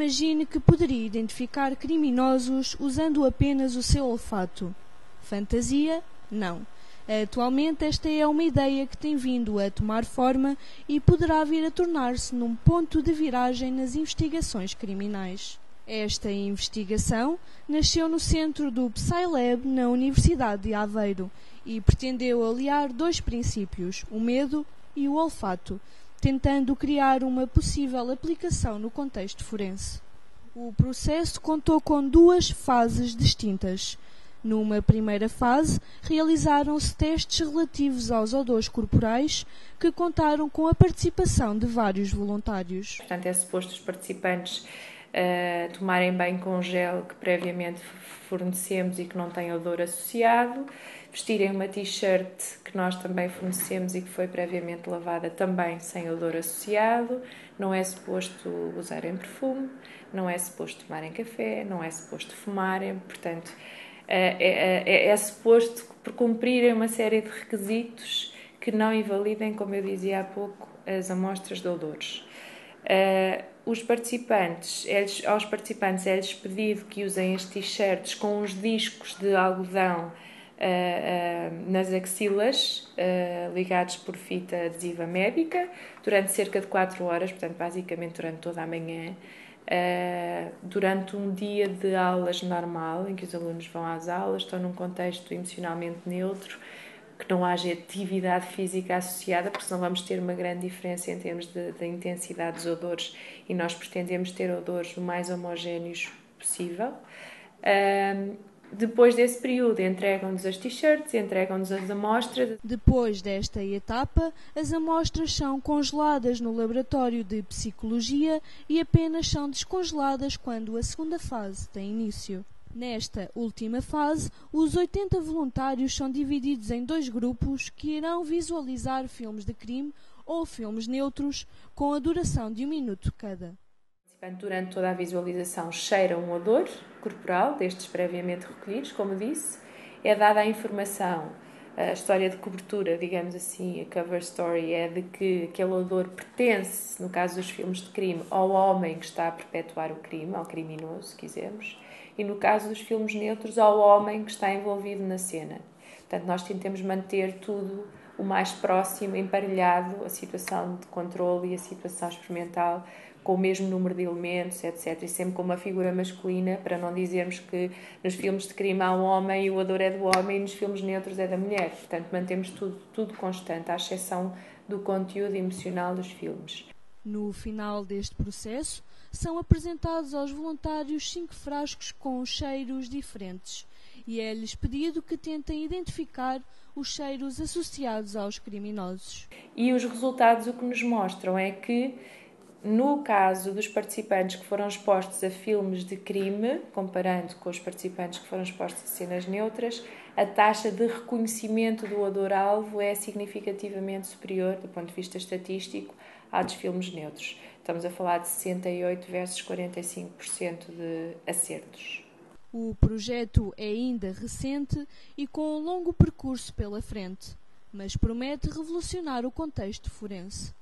Imagine que poderia identificar criminosos usando apenas o seu olfato. Fantasia? Não. Atualmente esta é uma ideia que tem vindo a tomar forma e poderá vir a tornar-se num ponto de viragem nas investigações criminais. Esta investigação nasceu no centro do PsyLab na Universidade de Aveiro e pretendeu aliar dois princípios, o medo e o olfato, tentando criar uma possível aplicação no contexto forense. O processo contou com duas fases distintas. Numa primeira fase, realizaram-se testes relativos aos odores corporais que contaram com a participação de vários voluntários. Portanto, é suposto os participantes tomarem banho com gel que previamente fornecemos e que não tem odor associado, vestirem uma t-shirt que nós também fornecemos e que foi previamente lavada também sem odor associado, não é suposto usarem perfume, não é suposto tomarem café, não é suposto fumarem, portanto é suposto cumprirem uma série de requisitos que não invalidem, como eu dizia há pouco, as amostras de odores. Aos participantes é-lhes pedido que usem as t-shirts com os discos de algodão nas axilas, ligados por fita adesiva médica, durante cerca de 4 horas, portanto, basicamente durante toda a manhã, durante um dia de aulas normal, em que os alunos vão às aulas, estão num contexto emocionalmente neutro, que não haja atividade física associada, porque senão vamos ter uma grande diferença em termos da intensidade dos odores e nós pretendemos ter odores o mais homogéneos possível. Depois desse período, entregam-nos as t-shirts, entregam-nos as amostras. Depois desta etapa, as amostras são congeladas no laboratório de psicologia e apenas são descongeladas quando a segunda fase tem início. Nesta última fase, os 80 voluntários são divididos em 2 grupos que irão visualizar filmes de crime ou filmes neutros com a duração de 1 minuto cada. Durante toda a visualização cheira um odor corporal, destes previamente recolhidos, como disse, é dada a informação, a história de cobertura, digamos assim, a cover story, é de que aquele odor pertence, no caso dos filmes de crime, ao homem que está a perpetuar o crime, ao criminoso, se quisermos, e no caso dos filmes neutros, ao homem que está envolvido na cena. Portanto, nós tentamos manter tudo o mais próximo, emparelhado, a situação de controle e a situação experimental, com o mesmo número de elementos, etc. E sempre com uma figura masculina, para não dizermos que nos filmes de crime há um homem e o odor é do homem e nos filmes neutros é da mulher. Portanto, mantemos tudo constante, à exceção do conteúdo emocional dos filmes. No final deste processo, são apresentados aos voluntários 5 frascos com cheiros diferentes e é-lhes pedido que tentem identificar os cheiros associados aos criminosos. E os resultados o que nos mostram é que, no caso dos participantes que foram expostos a filmes de crime, comparando com os participantes que foram expostos a cenas neutras, a taxa de reconhecimento do odor-alvo é significativamente superior, do ponto de vista estatístico, à dos filmes neutros. Estamos a falar de 68% versus 45% de acertos. O projeto é ainda recente e com um longo percurso pela frente, mas promete revolucionar o contexto forense.